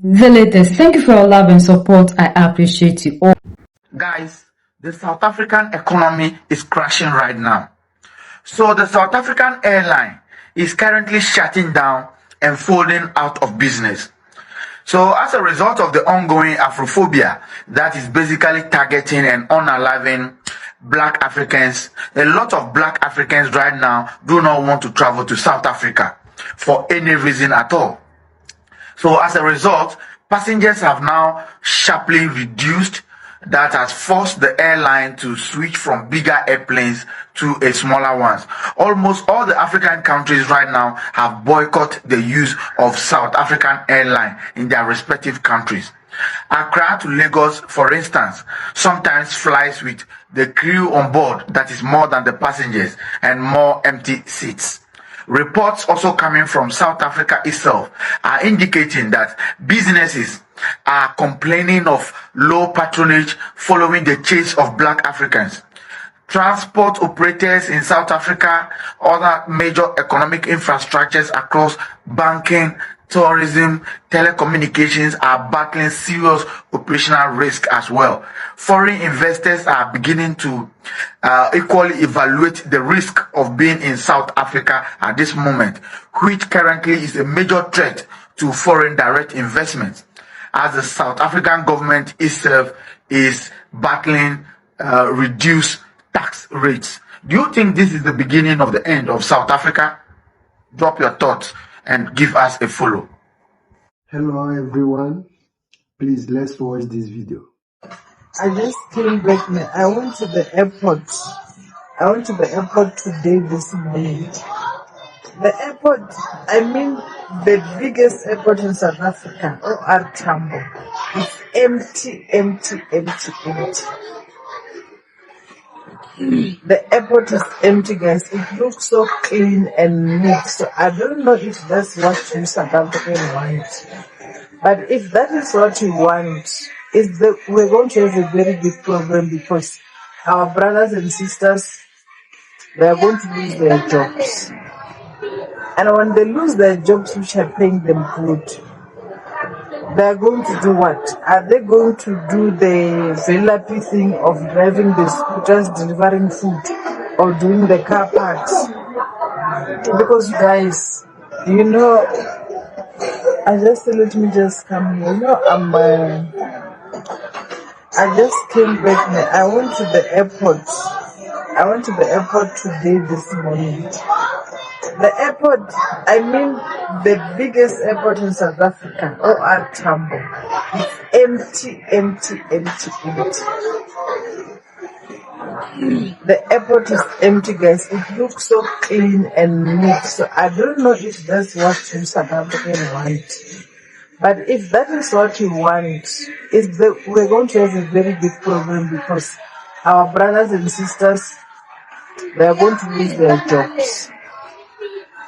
The latest. Thank you for your love and support. I appreciate you all. Guys, the South African economy is crashing right now. So the South African airline is currently shutting down and folding out of business. So as a result of the ongoing Afrophobia that is basically targeting and unaliving black Africans, a lot of black Africans right now do not want to travel to South Africa for any reason at all. So as a result, passengers have now sharply reduced. That has forced the airline to switch from bigger airplanes to a smaller ones. Almost all the African countries right now have boycotted the use of South African airline in their respective countries. Accra to Lagos, for instance, sometimes flies with the crew on board that is more than the passengers and more empty seats. Reports also coming from South Africa itself are indicating that businesses are complaining of low patronage following the chase of black Africans. Transport operators in South Africa, other major economic infrastructures across banking, tourism, telecommunications are battling serious operational risk as well. Foreign investors are beginning to equally evaluate the risk of being in South Africa at this moment, which currently is a major threat to foreign direct investments, as the South African government itself is battling reduced tax rates. Do you think this is the beginning of the end of South Africa? Drop your thoughts and give us a follow. Hello everyone, please let's watch this video. I just came back now. I went to the airport. I went to the airport today this morning. The airport, I mean the biggest airport in South Africa, OR Tambo. It's empty, empty, empty, empty. The airport is empty, guys. It looks so clean and neat. So I don't know if that's what you South African want. But if that is what you want, we're going to have a very big problem, because our brothers and sisters, they are going to lose their jobs. And when they lose their jobs, which are paying them good, they are going to do what? Are they going to do the VLAP thing of driving the scooters, delivering food, or doing the car parks? Because guys, you know, let me just come here. You know, I just came back now. I went to the airport. I went to the airport today this morning. The airport, I mean the biggest airport in South Africa, OR Tambo. It's empty, empty, empty, empty. The airport is empty, guys. It looks so clean and neat. So I don't know if that's what you South African want. But if that is what you want, we're going to have a very big problem, because our brothers and sisters, they are going to lose their jobs.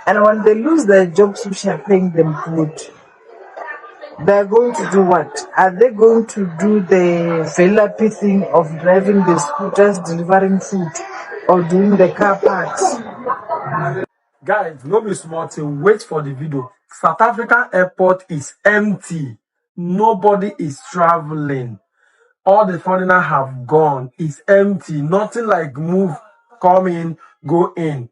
And when they lose their jobs, which are paying them good, they are going to do what? Are they going to do the VLAP thing of driving the scooters, delivering food, or doing the car parks? Guys, no be small thing. Wait for the video. South African airport is empty. Nobody is traveling. All the foreigners have gone. It's empty. Nothing like move, come in, go in.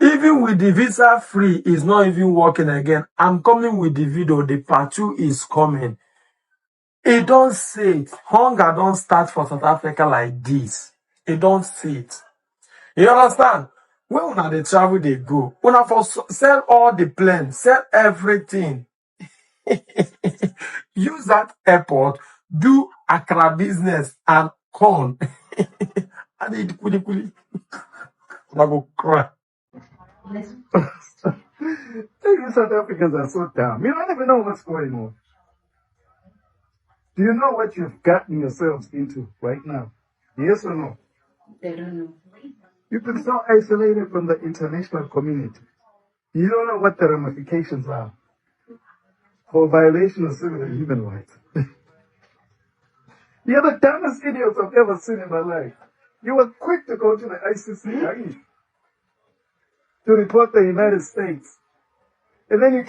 Even with the visa free, it's not even working again. I'm coming with the video. The part 2 is coming. It don't say it. Hunger don't start for South Africa like this. It don't say it. You understand? When they travel, they go. When for sell all the planes, sell everything. Use that airport, do Accra business and corn. And eat kuli. I go cry. You South Africans are so dumb. You don't even know what's going on. Do you know what you've gotten yourselves into right now? Yes or no? They don't know. You've been so isolated from the international community. You don't know what the ramifications are for violation of civil and human rights. You're the dumbest idiots I've ever seen in my life. You were quick to go to the ICC to report the United States And then you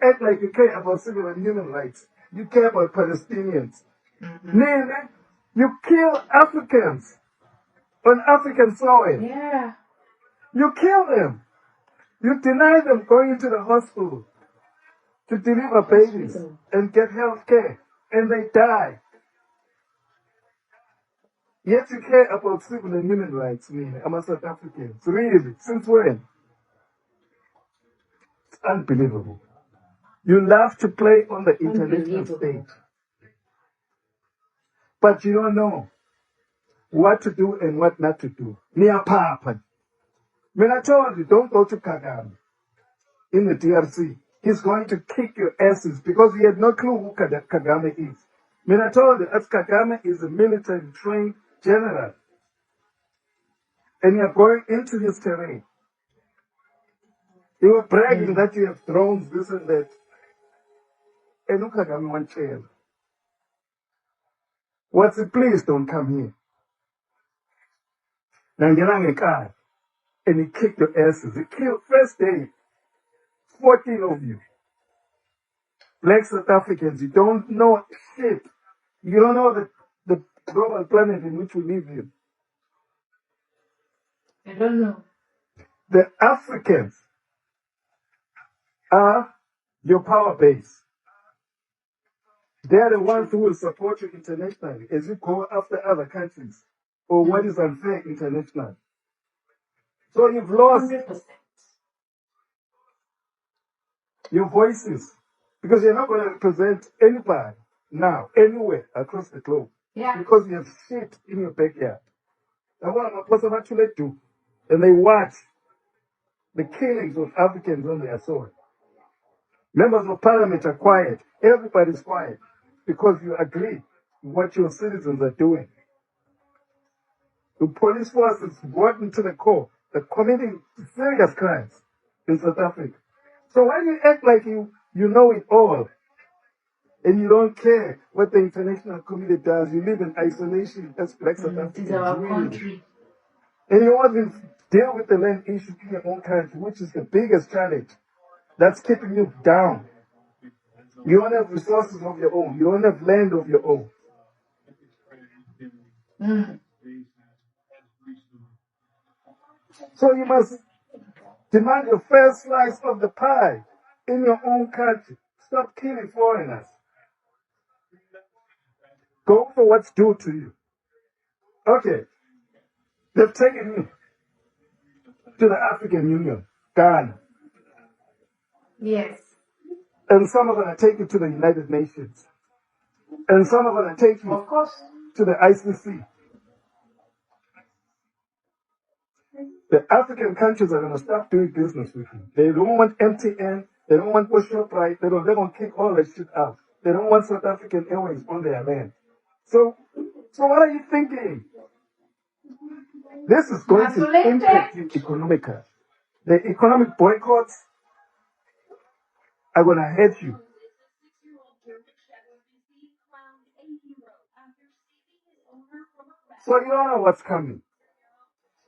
act like you care about civil and human rights. You care about Palestinians. Then you kill Africans on African soil. Yeah. You kill them. You deny them going to the hospital to deliver babies and get health care. And they die. Yet you care about civil and human rights, me. I'm a South African. Really? Since when? It's unbelievable. You love to play on the international stage. But you don't know what to do and what not to do. Near Papa. When I told you, don't go to Kagame in the DRC. He's going to kick your asses because he had no clue who Kagame is. When I told you, as Kagame is a military trained general, and you're going into his terrain. You were bragging that you have drones, this and that. And look Kagame one chair. What's it? Please don't come here. Nangerang car. And he kicked your asses. He killed first day 14 of you. Black South Africans, you don't know shit. You don't know the global planet in which we live in. I don't know. The Africans are your power base. They are the ones who will support you internationally as you go after other countries or what is unfair internationally. So you've lost 100%. your voices because you're not going to represent anybody now, anywhere across the globe. Yeah. Because you have shit in your backyard. And what am I supposed to do? And they watch the killings of Africans on their soil. Members of parliament are quiet. Everybody's quiet because you agree with what your citizens are doing. The police force is working to the core. They're committing serious crimes in South Africa. So why do you act like you know it all and you don't care what the international community does? You live in isolation as Black South Africans. It's our really. country. And you won't even deal with the land issue in your own country, which is the biggest challenge. That's keeping you down. You don't have resources of your own. You don't have land of your own. So you must demand your first slice of the pie in your own country. Stop killing foreigners. Go for what's due to you. Okay. They've taken you to the African Union, Ghana. Yes. And some are going to take you to the United Nations. And some are going to take you Of course. to the ICC. The African countries are going to stop doing business with you. They don't want MTN. They don't want Shoprite. They're going to kick all that shit out. They don't want South African Airways on their land. So what are you thinking? This is going to impact you economically. The economic boycotts are going to hurt you. So you don't know what's coming.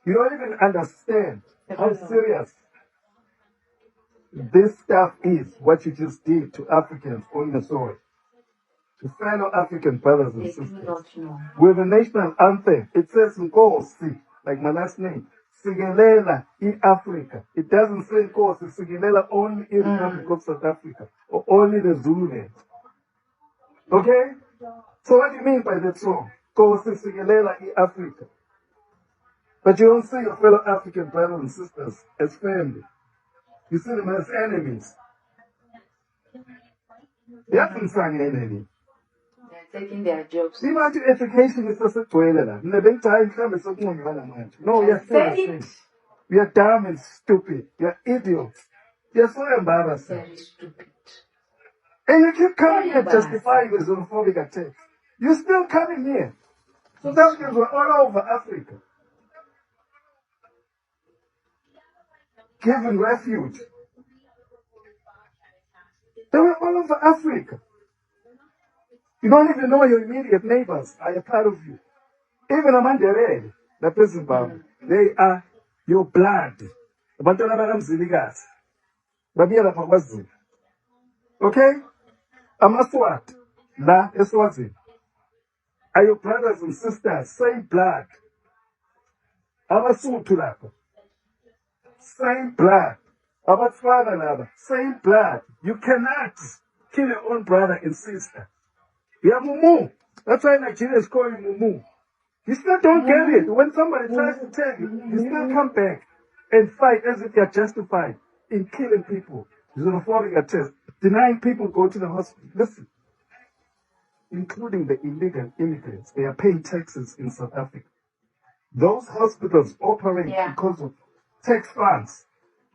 You don't even understand how serious this stuff is, what you just did to Africans on the soil. To fellow African brothers and sisters. With the national anthem, it says Nkosi, like my last name. Sigelela in Africa. It doesn't say Nkosi, Sigelela only in the Republic of South Africa. Or only the Zululand. Okay? So what do you mean by that song? Nkosi Sigelela in Africa. But you don't see your fellow African brothers and sisters as family. You see them as enemies. They haven't sung enemy. They're taking their jobs. Imagine education is just a toilet. No, we are full of shame. We are dumb and stupid. We are idiots. We are so embarrassing. Very stupid. And you keep coming here justifying the xenophobic attacks. You're still coming here. South Africans were all over Africa. Given refuge. They were all over Africa. You don't even know your immediate neighbors are a part of you. Even among the red, the Zimbabwe, they are your blood. Abantwana bakamzilikazi. Babiyela phakwaZulu. Okay? Amaswat, la Eswazini. Are your brothers and sisters, same blood. Abasuthu lapho, same blood. Abatswana laba, same blood. You cannot kill your own brother and sister. Yeah, Mumu. That's why Nigerians call you Mumu. You still don't get it. When somebody tries to tell you, you still come back and fight as if you're justified in killing people. Xenophobic attacks, denying people go to the hospital. Listen, including the illegal immigrants, they are paying taxes in South Africa. Those hospitals operate because of tax funds.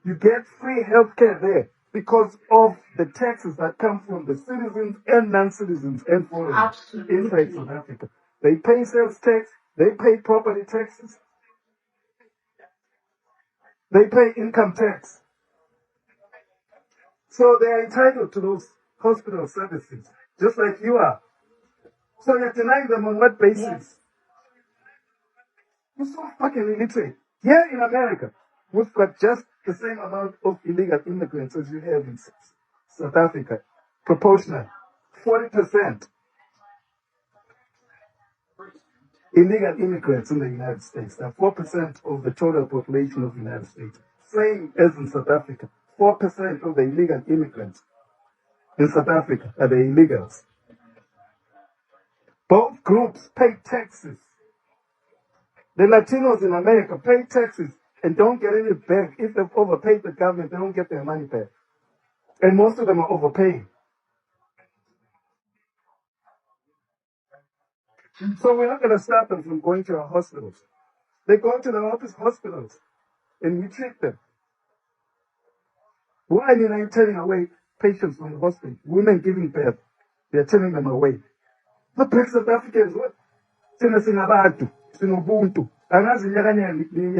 You get free healthcare there because of the taxes that come from the citizens and non-citizens and foreigners inside South Africa. They pay sales tax, they pay property taxes, they pay income tax. So they are entitled to those hospital services, just like you are. So you're denying them on what basis? You're so fucking illiterate. Here in America, we've got just the same amount of illegal immigrants as you have in South Africa. Proportional. 40% illegal immigrants in the United States. They're 4% of the total population of the United States. Same as in South Africa. 4% of the illegal immigrants in South Africa are the illegals. Both groups pay taxes. The Latinos in America pay taxes and don't get any back. If they've overpaid the government, they don't get their money back. And most of them are overpaying. So we're not going to stop them from going to our hospitals. They go to the hospitals and we treat them. Why are you turning away patients from the hospital? Women giving birth, they're turning them away. The black South Africans, what? Sina singabantu, sinobuntu. Angazi nyakanya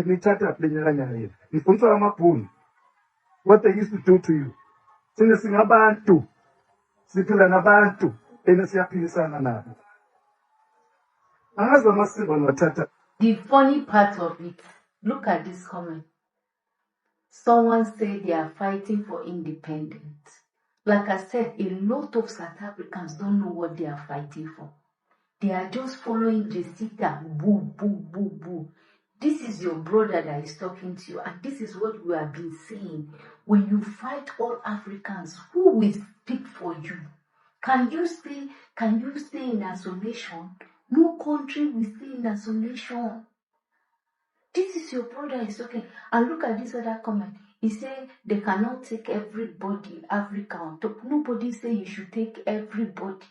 nithatha lenyakanya nifundisa amabhunu. What they used to do to you. Sina singabantu, siphila nabantu, siyaphilisana nabo. Angazi amasiko nothatha. The funny part of it, look at this comment. Someone said they are fighting for independence. Like I said, a lot of South Africans don't know what they are fighting for. They are just following the Sita. Boo, boo, boo, boo. This is your brother that is talking to you, and this is what we have been saying. When you fight all Africans, who will speak for you? Can you stay in isolation? No country will stay in isolation. This is your brother is talking. And look at this other comment. He said they cannot take everybody, Africa on top. Nobody say you should take everybody.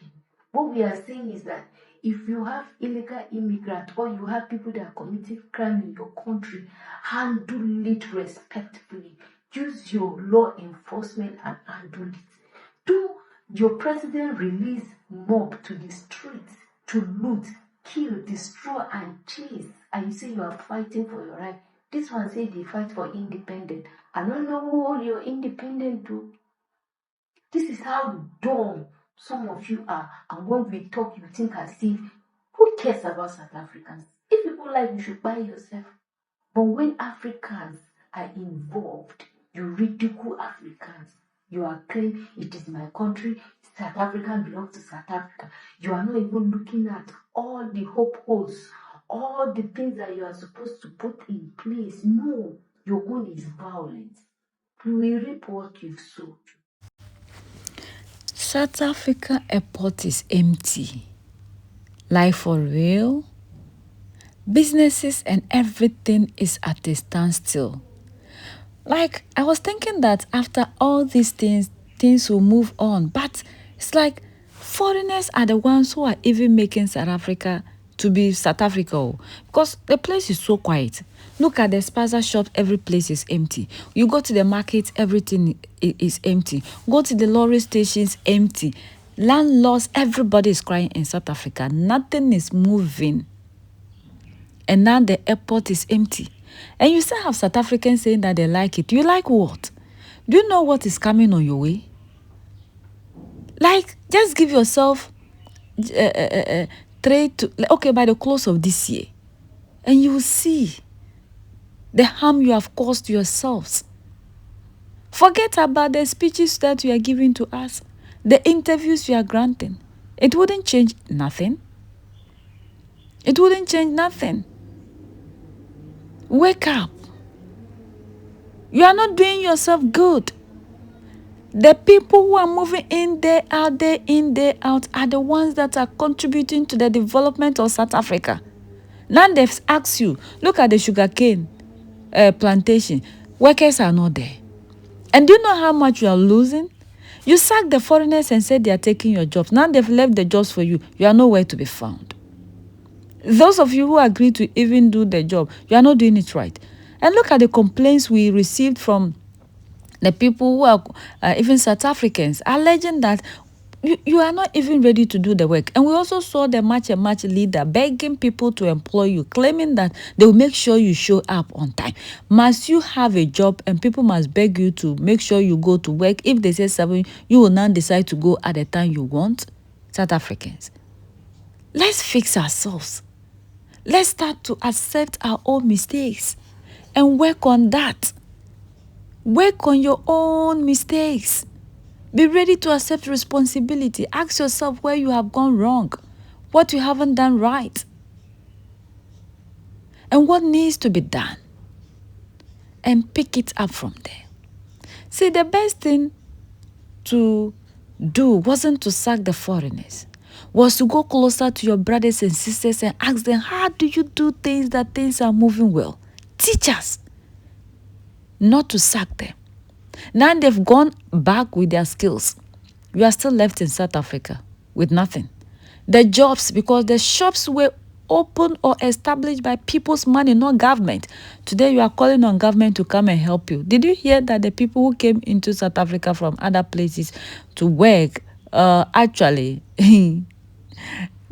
What we are saying is that if you have illegal immigrants or you have people that are committing crime in your country, handle it respectfully. Use your law enforcement and handle it. Do your president release mob to the streets to loot, kill, destroy, and chase, and you say you are fighting for your right? This one say they fight for independence. I don't know what you're independent to. This is how dumb some of you are, and when we talk, you think as if, who cares about South Africans? If people like, you should buy yourself. But when Africans are involved, you ridicule Africans. You are claiming it is my country, South Africa belongs to South Africa. You are not even looking at all the holes, all the things that you are supposed to put in place. No, your own is violence. You will reap what you've sowed. South Africa airport is empty. Like for real? Businesses and everything is at a standstill. Like, I was thinking that after all these things will move on. But it's like foreigners are the ones who are even making South Africa to be South Africa. Because the place is so quiet. Look at the spaza shops, every place is empty. You go to the market, everything is empty. Go to the lorry stations, empty. Landlords, everybody is crying in South Africa. Nothing is moving. And now the airport is empty. And you still have South Africans saying that they like it. You like what? Do you know what is coming on your way? Like, just give yourself by the close of this year. And you will see the harm you have caused yourselves. Forget about the speeches that you are giving to us. the interviews you are granting. It wouldn't change nothing. It wouldn't change nothing. Wake up. You are not doing yourself good. The people who are moving in day out, day in, day out, are the ones that are contributing to the development of South Africa. Now they've asked you, look at the sugarcane plantation. Workers are not there. And do you know how much you are losing? You sacked the foreigners and said they are taking your jobs. Now they've left the jobs for you. You are nowhere to be found. Those of you who agreed to even do the job, you are not doing it right. And look at the complaints we received from the people who are even South Africans, alleging that you are not even ready to do the work. And we also saw the March and March leader begging people to employ you, claiming that they will make sure you show up on time. Must you have a job and people must beg you to make sure you go to work? If they say 7, you will now decide to go at the time you want? South Africans, let's fix ourselves. Let's start to accept our own mistakes and work on that. Work on your own mistakes. Be ready to accept responsibility. Ask yourself where you have gone wrong, what you haven't done right, and what needs to be done. And pick it up from there. See, the best thing to do wasn't to sack the foreigners, was to go closer to your brothers and sisters and ask them, how do you do things that things are moving well? Teach us, not to sack them. Now they've gone back with their skills. You are still left in South Africa with nothing. The jobs, because the shops were opened or established by people's money, not government. Today you are calling on government to come and help you. Did you hear that the people who came into South Africa from other places to work, actually,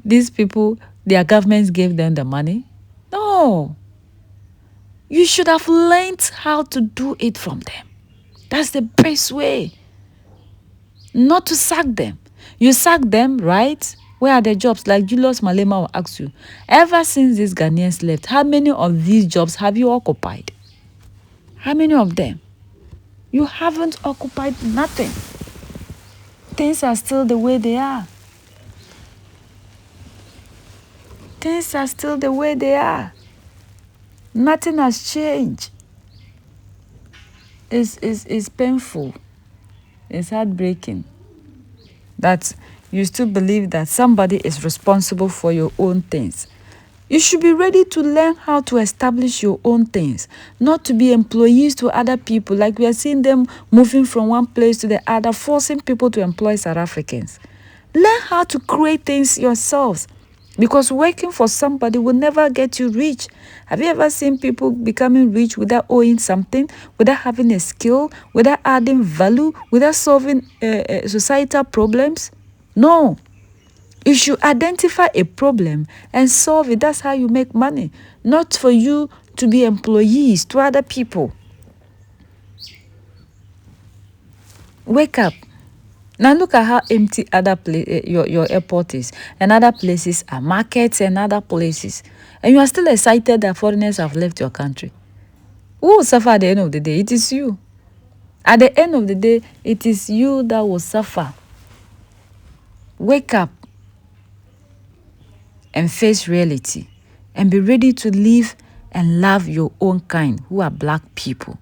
these people, their governments gave them the money? No. You should have learned how to do it from them. That's the best way. Not to sack them. You sack them, right? Where are the jobs? Like Julius Malema will ask you, ever since these Ghanaians left, how many of these jobs have you occupied? How many of them? You haven't occupied nothing. Things are still the way they are. Things are still the way they are. Nothing has changed. It's painful. It's heartbreaking that you still believe that somebody is responsible for your own things. You should be ready to learn how to establish your own things, not to be employees to other people, like we are seeing them moving from one place to the other, forcing people to employ South Africans. Learn how to create things yourselves, because working for somebody will never get you rich. Have you ever seen people becoming rich without owing something, without having a skill, without adding value, without solving societal problems? No. You should identify a problem and solve it. That's how you make money. Not for you to be employees to other people. Wake up. Now look at how empty your airport is, and other places are markets and other places. And you are still excited that foreigners have left your country. Who will suffer at the end of the day? It is you. At the end of the day, it is you that will suffer. Wake up and face reality, and be ready to live and love your own kind, who are black people.